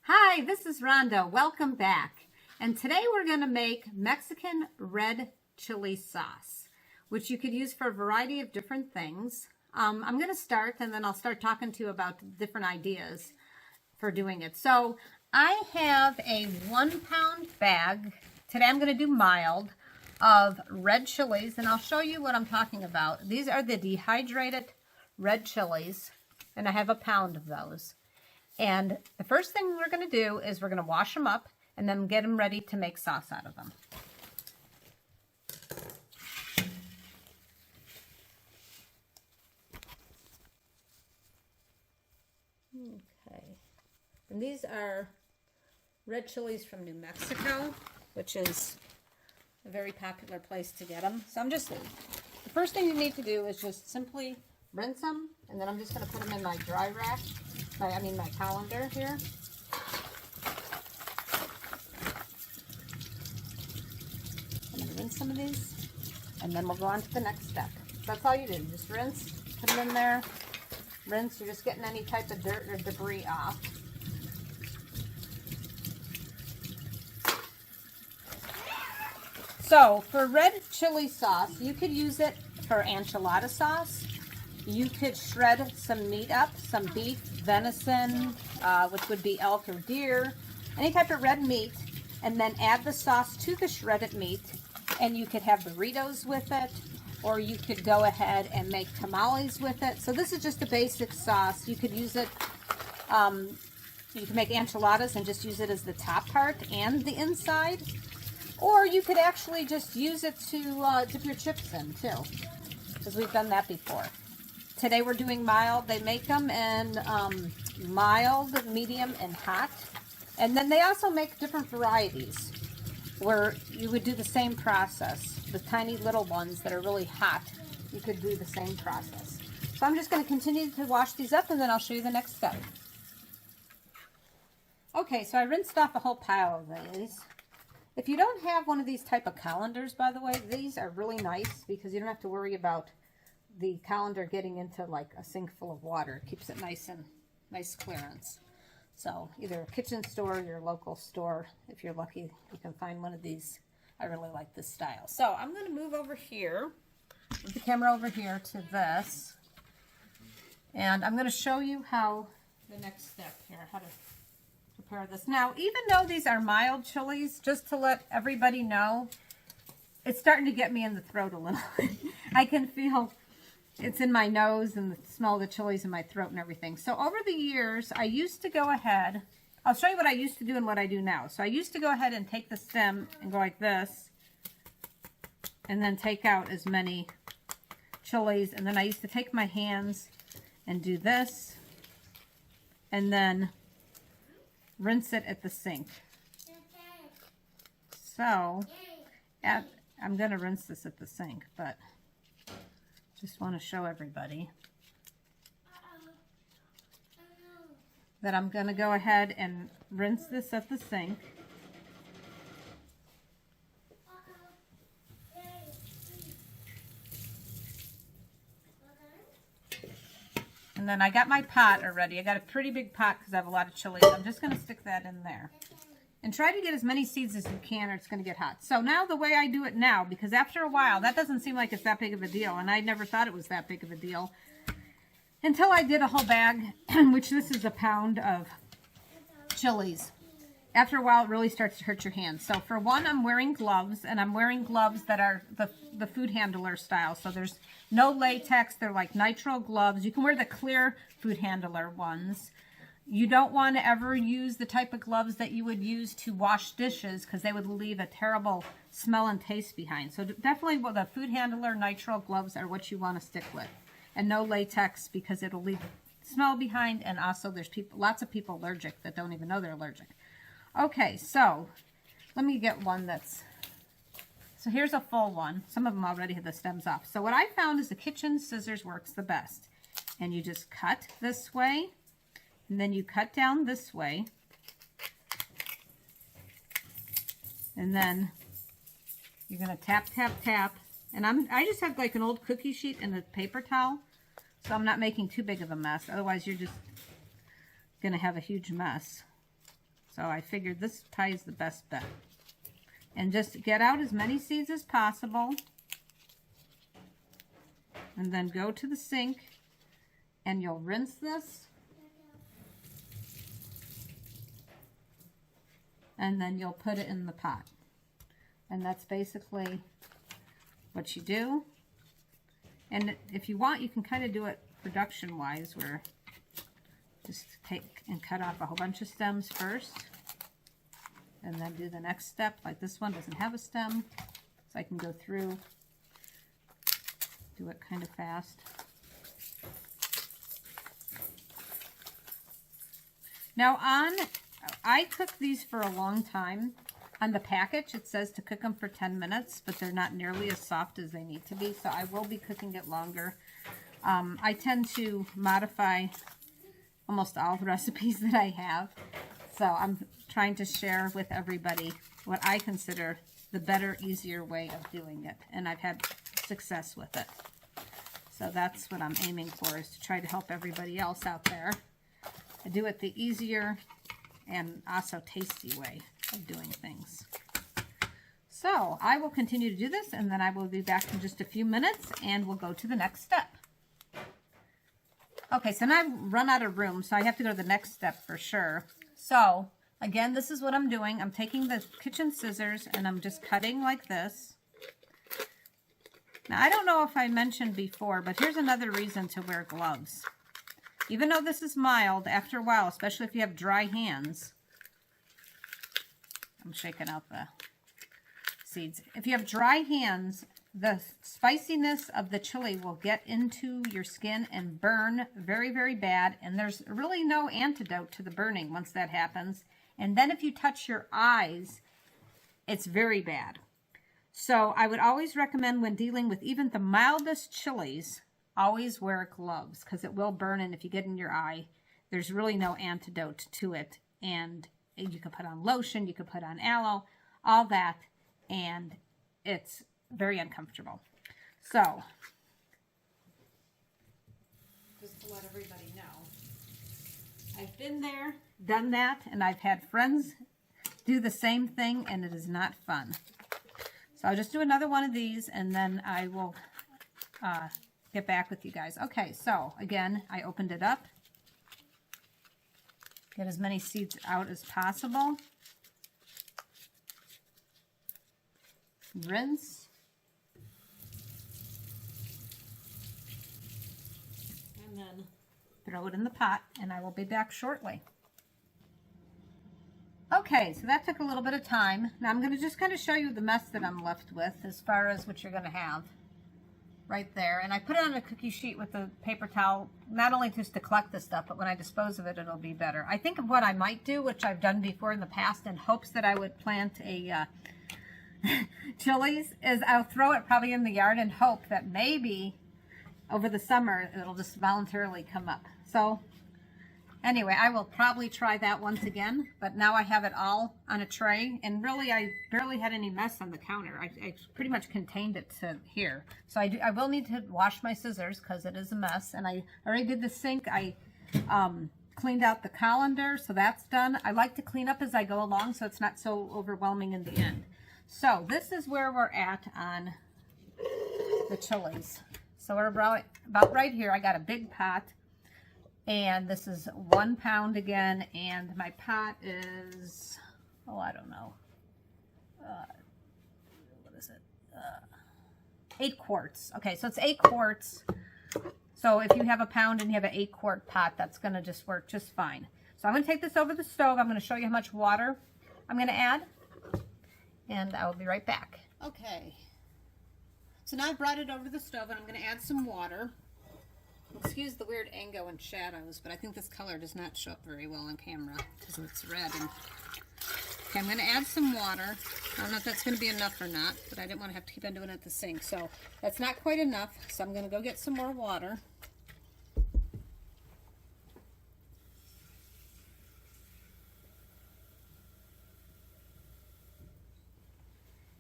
Hi, this is Rhonda. Welcome back. And today we're going to make Mexican red chili sauce, which you could use for a variety of different things. I'm going to start and then I'll start talking to you about different ideas for doing it. So I have a 1 pound bag. Today I'm going to do mild of red chilies and I'll show you what I'm talking about. These are the dehydrated red chilies and I have a pound of those. And the first thing we're going to do is we're going to wash them up and then get them ready to make sauce out of them. Okay. And these are red chilies from New Mexico, which is a very popular place to get them. So the first thing you need to do is just simply rinse them, and then I'm just going to put them in my dry rack. My colander here. I'm going to rinse some of these, and then we'll go on to the next step. So that's all you do. Just rinse, put them in there, rinse. You're just getting any type of dirt or debris off. So for red chili sauce, you could use it for enchilada sauce. You could shred some meat up, some beef, venison, which would be elk or deer, any type of red meat, and then add the sauce to the shredded meat, and you could have burritos with it, or you could go ahead and make tamales with it. So this is just a basic sauce. You could use it, you can make enchiladas and just use it as the top part and the inside, or you could actually just use it to dip your chips in too, because we've done that before. Today we're doing mild. They make them in mild, medium, and hot. And then they also make different varieties where you would do the same process. The tiny little ones that are really hot, you could do the same process. So I'm just going to continue to wash these up and then I'll show you the next step. Okay, so I rinsed off a whole pile of these. If you don't have one of these type of colanders, by the way, these are really nice because you don't have to worry about the colander getting into like a sink full of water. It keeps it nice clearance. So either a kitchen store or your local store, if you're lucky, you can find one of these. I really like this style. So I'm going to move over here, move the camera over here to this, and I'm going to show you how the next step here, how to prepare this. Now, even though these are mild chilies, just to let everybody know, it's starting to get me in the throat a little. I can feel it's in my nose and the smell of the chilies in my throat and everything. So over the years, I used to go ahead, I'll show you what I used to do and what I do now. So I used to go ahead and take the stem and go like this, and then take out as many chilies. And then I used to take my hands and do this, and then rinse it at the sink. So I'm going to rinse this at the sink, but just want to show everybody that I'm going to go ahead and rinse this at the sink. And then I got my pot already. I got a pretty big pot because I have a lot of chili. I'm just going to stick that in there. And try to get as many seeds as you can or it's going to get hot. So now the way I do it now, because after a while, that doesn't seem like it's that big of a deal. And I never thought it was that big of a deal until I did a whole bag, which this is a pound of chilies. After a while, it really starts to hurt your hands. So for one, I'm wearing gloves, and I'm wearing gloves that are the food handler style. So there's no latex. They're like nitrile gloves. You can wear the clear food handler ones. You don't want to ever use the type of gloves that you would use to wash dishes because they would leave a terrible smell and taste behind. So definitely the food handler nitrile gloves are what you want to stick with. And no latex because it'll leave smell behind, and also there's lots of people allergic that don't even know they're allergic. Okay, so let me get one so here's a full one. Some of them already have the stems off. So what I found is the kitchen scissors works the best. And you just cut this way. And then you cut down this way. And then you're going to tap, tap, tap. And I just have like an old cookie sheet and a paper towel. So I'm not making too big of a mess. Otherwise, you're just going to have a huge mess. So I figured this tie is the best bet. And just get out as many seeds as possible. And then go to the sink and you'll rinse this. And then you'll put it in the pot. And that's basically what you do. And if you want, you can kind of do it production-wise, where just take and cut off a whole bunch of stems first. And then do the next step, like this one doesn't have a stem. So I can go through, do it kind of fast. Now I cook these for a long time. On the package, it says to cook them for 10 minutes, but they're not nearly as soft as they need to be, so I will be cooking it longer. I tend to modify almost all the recipes that I have, so I'm trying to share with everybody what I consider the better, easier way of doing it, and I've had success with it. So that's what I'm aiming for, is to try to help everybody else out there. I do it the easier and also tasty way of doing things. So I will continue to do this, and then I will be back in just a few minutes and we'll go to the next step. Okay, so now I've run out of room, so I have to go to the next step for sure. So again, this is what I'm doing. I'm taking the kitchen scissors and I'm just cutting like this. Now I don't know if I mentioned before, but here's another reason to wear gloves. Even though this is mild, after a while, especially if you have dry hands, I'm shaking out the seeds. If you have dry hands, the spiciness of the chili will get into your skin and burn very, very bad. And there's really no antidote to the burning once that happens. And then if you touch your eyes, it's very bad. So I would always recommend, when dealing with even the mildest chilies, always wear gloves, because it will burn, and if you get in your eye, there's really no antidote to it. And you can put on lotion, you can put on aloe, all that, and it's very uncomfortable. So, just to let everybody know, I've been there, done that, and I've had friends do the same thing, and it is not fun. So I'll just do another one of these, and then I will get back with you guys. Okay, so again, I opened it up. Get as many seeds out as possible. Rinse. And then throw it in the pot, and I will be back shortly. Okay, so that took a little bit of time. Now I'm going to just kind of show you the mess that I'm left with as far as what you're going to have right there. And I put it on a cookie sheet with a paper towel, not only just to collect the stuff, but when I dispose of it, it'll be better. I think of what I might do, which I've done before in the past, in hopes that I would plant a chilies, is I'll throw it probably in the yard and hope that maybe over the summer it'll just voluntarily come up. So anyway, I will probably try that once again, but now I have it all on a tray, and really I barely had any mess on the counter. I pretty much contained it to here. So I will need to wash my scissors because it is a mess, and I already did the sink. I cleaned out the colander, so that's done. I like to clean up as I go along so it's not so overwhelming in the end. So this is where we're at on the chilies. So we're about right here. I got a big pot. And this is 1 pound again, and my pot is, oh, I don't know, what is it, 8 quarts. Okay, so it's 8 quarts. So if you have a pound and you have an 8-quart pot, that's going to just work just fine. So I'm going to take this over the stove. I'm going to show you how much water I'm going to add, and I will be right back. Okay, so now I've brought it over to the stove, and I'm going to add some water. Excuse the weird angle and shadows, but I think this color does not show up very well on camera because it's red. And okay, I'm going to add some water. I don't know if that's going to be enough or not, but I didn't want to have to keep on doing it at the sink. So that's not quite enough, so I'm going to go get some more water.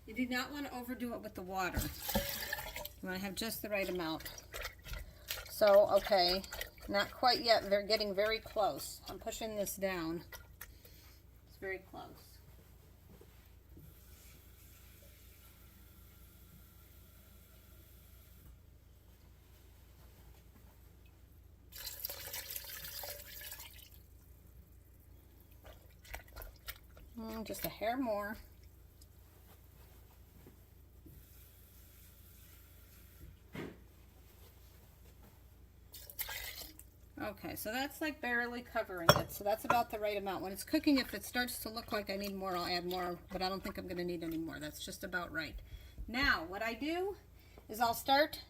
You do not want to overdo it with the water. You want to have just the right amount. So, okay, not quite yet. They're getting very close. I'm pushing this down. It's very close. Just a hair more. Okay, so that's like barely covering it. So that's about the right amount. When it's cooking, if it starts to look like I need more, I'll add more, but I don't think I'm going to need any more. That's just about right. Now, what I do is I'll start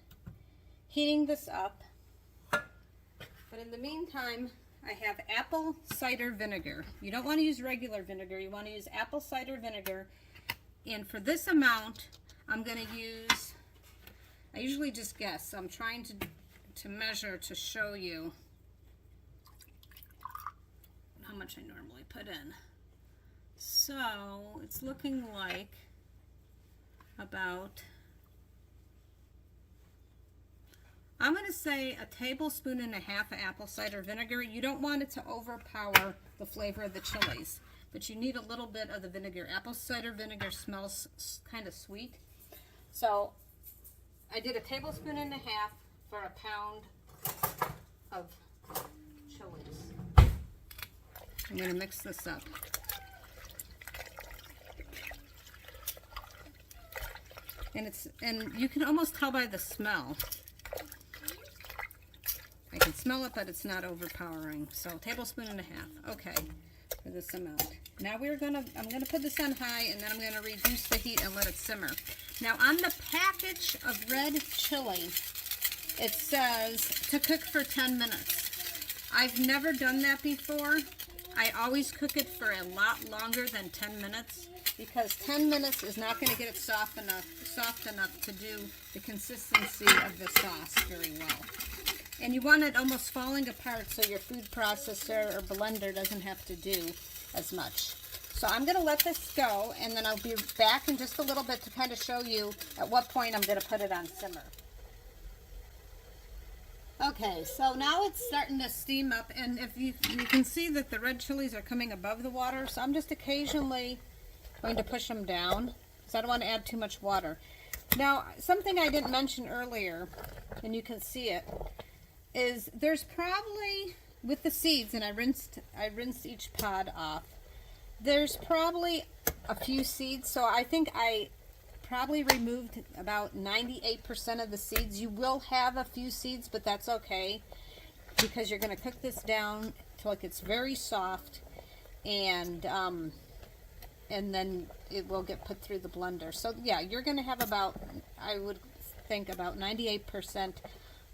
heating this up. But in the meantime, I have apple cider vinegar. You don't want to use regular vinegar. You want to use apple cider vinegar. And for this amount, I'm going to use, I usually just guess. So I'm trying to measure to show you how much I normally put in. So it's looking like about, I'm going to say a tablespoon and a half of apple cider vinegar. You don't want it to overpower the flavor of the chilies, but you need a little bit of the vinegar. Apple cider vinegar smells kind of sweet. So I did a tablespoon and a half for a pound of chilies. I'm going to mix this up. And you can almost tell by the smell. I can smell it, but it's not overpowering. So tablespoon and a half. Okay, for this amount. Now I'm gonna put this on high, and then I'm gonna reduce the heat and let it simmer. Now on the package of red chili, it says to cook for 10 minutes. I've never done that before. I always cook it for a lot longer than 10 minutes because 10 minutes is not going to get it soft enough to do the consistency of the sauce very well. And you want it almost falling apart so your food processor or blender doesn't have to do as much. So I'm going to let this go, and then I'll be back in just a little bit to kind of show you at what point I'm going to put it on simmer. Okay, so now it's starting to steam up, and if you can see that the red chilies are coming above the water, so I'm just occasionally going to push them down because I don't want to add too much water. Now, something I didn't mention earlier, and you can see it, is there's probably, with the seeds, and I rinsed each pod off, there's probably a few seeds, so I think I probably removed about 98% of the seeds. You will have a few seeds, but that's okay because you're going to cook this down till it gets very soft, and then it will get put through the blender. So yeah, you're going to have about, I would think, about 98%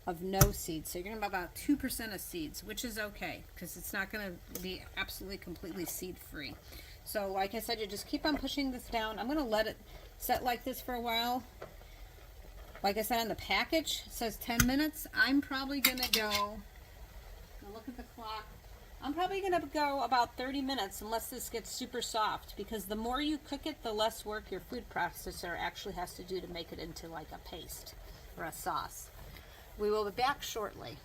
of no seeds. So you're going to have about 2% of seeds, which is okay because it's not going to be absolutely completely seed free. So like I said, you just keep on pushing this down. I'm going to let it set like this for a while. Like I said, on the package it says 10 minutes. I'm probably going to go, look at the clock, I'm probably going to go about 30 minutes unless this gets super soft, because the more you cook it, the less work your food processor actually has to do to make it into like a paste or a sauce. We will be back shortly.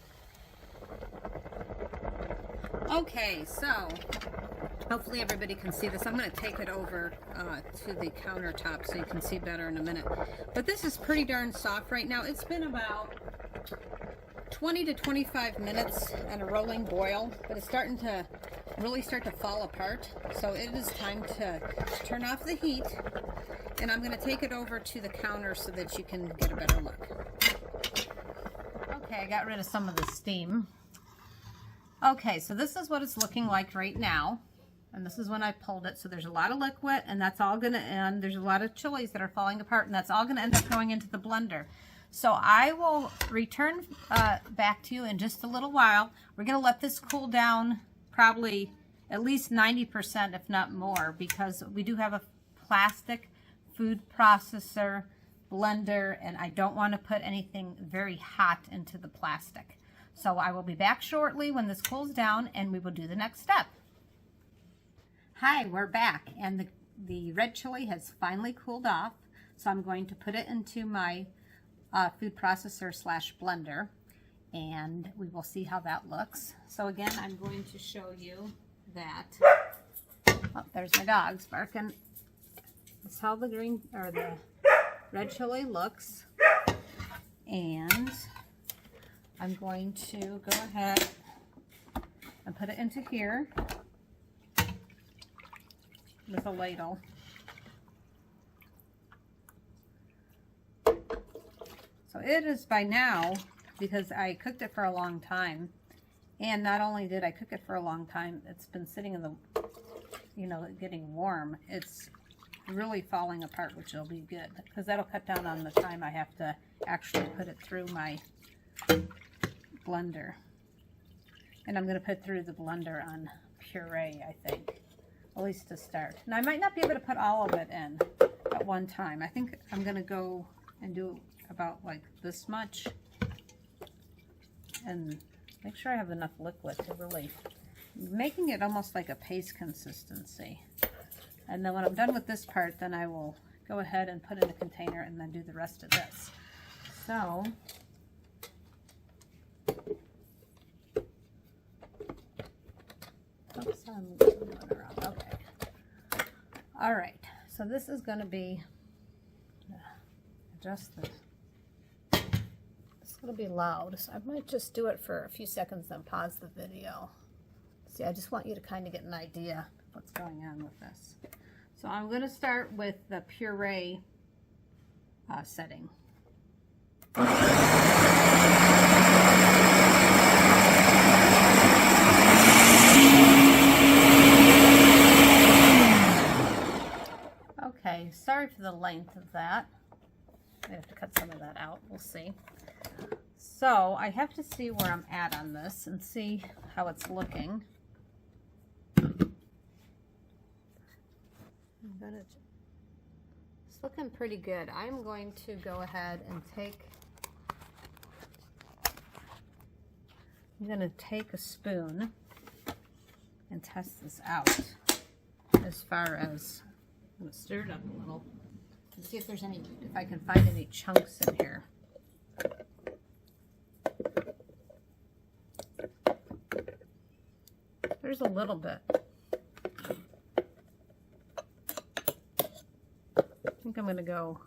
Okay, so hopefully everybody can see this. I'm going to take it over to the countertop so you can see better in a minute. But this is pretty darn soft right now. It's been about 20 to 25 minutes at a rolling boil, but it's starting to really start to fall apart. So it is time to turn off the heat, and I'm going to take it over to the counter so that you can get a better look. Okay, I got rid of some of the steam. Okay, so this is what it's looking like right now. And this is when I pulled it. So there's a lot of liquid, and that's all going to end. There's a lot of chilies that are falling apart, and that's all going to end up going into the blender. So I will return back to you in just a little while. We're going to let this cool down probably at least 90%, if not more, because we do have a plastic food processor blender, and I don't want to put anything very hot into the plastic. So I will be back shortly when this cools down, and we will do the next step. Hi, we're back, and the red chili has finally cooled off, so I'm going to put it into my food processor / blender, and we will see how that looks. So again, I'm going to show you that, oh, there's my dogs barking. That's how the green or the red chili looks. And I'm going to go ahead and put it into here with a ladle. So it is by now, because I cooked it for a long time, and not only did I cook it for a long time, it's been sitting in the, you know, getting warm. It's really falling apart, which will be good, because that'll cut down on the time I have to actually put it through my blender. And I'm going to put through the blender on puree, I think, at least to start. Now I might not be able to put all of it in at one time. I think I'm going to go and do about like this much and make sure I have enough liquid to really, making it almost like a paste consistency. And then when I'm done with this part, then I will go ahead and put in a container and then do the rest of this. So, oops, I'm moving it around. Okay. All right. So this is going to be, adjust this. It's going to be loud, so I might just do it for a few seconds then pause the video. See, I just want you to kind of get an idea of what's going on with this. So I'm going to start with the puree setting. Okay, sorry for the length of that. I have to cut some of that out. We'll see. So I have to see where I'm at on this and see how it's looking. It's looking pretty good. I'm going to go ahead and I'm going to take a spoon and test this out as far as, I'm going to stir it up a little and see if I can find any chunks in here. There's a little bit. I think I'm going to go,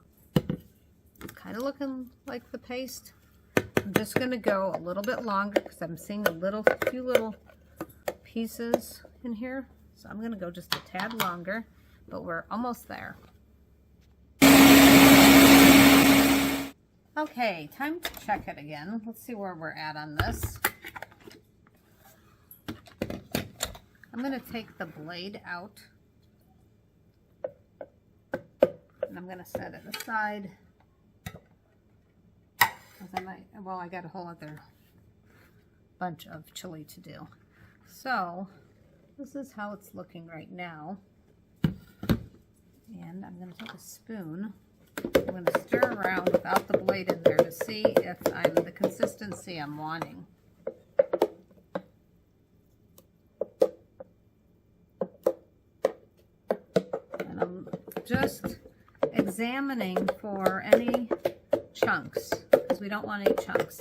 kind of looking like the paste. I'm just going to go a little bit longer because I'm seeing a few little pieces in here. So I'm going to go just a tad longer, but we're almost there. Okay, time to check it again. Let's see where we're at on this. I'm going to take the blade out. And I'm going to set it aside. I got a whole other bunch of chili to do. So, this is how it's looking right now. And I'm going to take a spoon. I'm going to stir around without the blade in there to see if I'm the consistency I'm wanting. And I'm just examining for any chunks, because we don't want any chunks.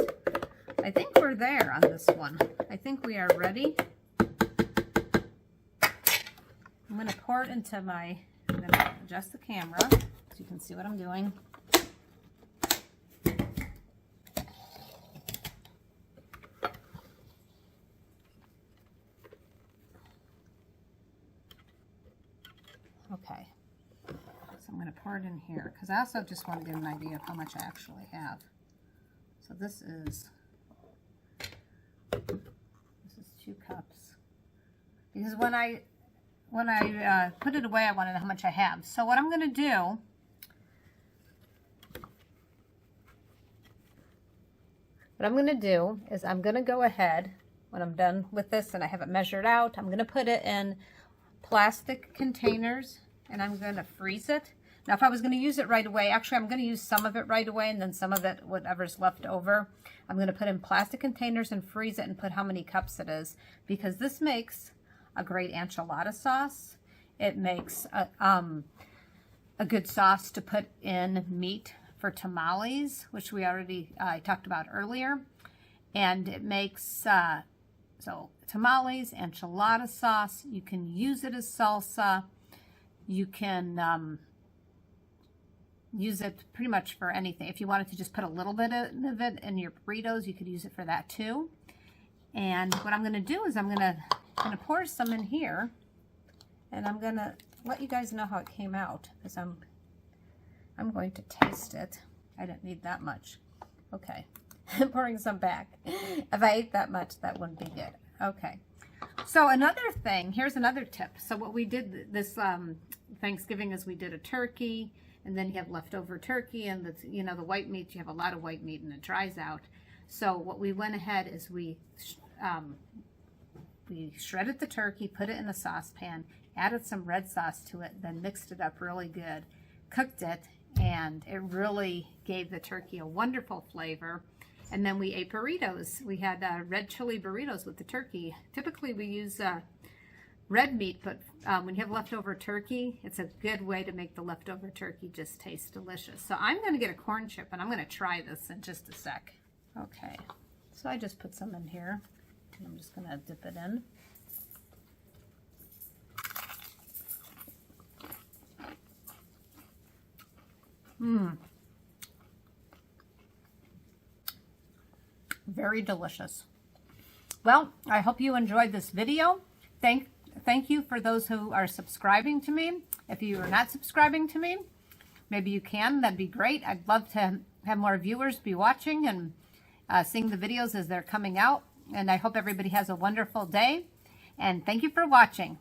I think we're there on this one. I think we are ready. I'm going to pour it into I'm going to adjust the camera so you can see what I'm doing. Okay. So I'm going to pour it in here because I also just want to get an idea of how much I actually have. So this is 2 cups. Because when I put it away, I want to know how much I have. So what I'm going to do, is I'm going to go ahead when I'm done with this and I have it measured out. I'm going to put it in plastic containers and I'm going to freeze it. Now, if I was going to use it right away, actually, I'm going to use some of it right away and then some of it, whatever's left over, I'm going to put in plastic containers and freeze it and put how many cups it is, because this makes a great enchilada sauce. It makes a good sauce to put in meat for tamales, which we already talked about earlier. And it makes, so tamales, enchilada sauce, you can use it as salsa. You can use it pretty much for anything. If you wanted to just put a little bit of it in your burritos, you could use it for that too. And what I'm going to do is I'm going to pour some in here, and I'm going to let you guys know how it came out, because I'm going to taste it. I didn't need that much. Okay, I'm pouring some back. If I ate that much, that wouldn't be good. Okay. So another thing, here's another tip. So what we did this Thanksgiving is we did a turkey, and then you have leftover turkey, and the, you know, the white meat, you have a lot of white meat and it dries out. So what we went ahead is we shredded the turkey, put it in a saucepan, added some red sauce to it, then mixed it up really good, cooked it, and it really gave the turkey a wonderful flavor. And then we ate burritos. We had red chili burritos with the turkey. Typically we use red meat, but when you have leftover turkey, it's a good way to make the leftover turkey just taste delicious. So I'm going to get a corn chip, and I'm going to try this in just a sec. Okay, so I just put some in here, and I'm just going to dip it in. Very delicious. Well, I hope you enjoyed this video. Thank you for those who are subscribing to me. If you are not subscribing to me, maybe you can. That'd be great. I'd love to have more viewers be watching and seeing the videos as they're coming out. And I hope everybody has a wonderful day. And thank you for watching.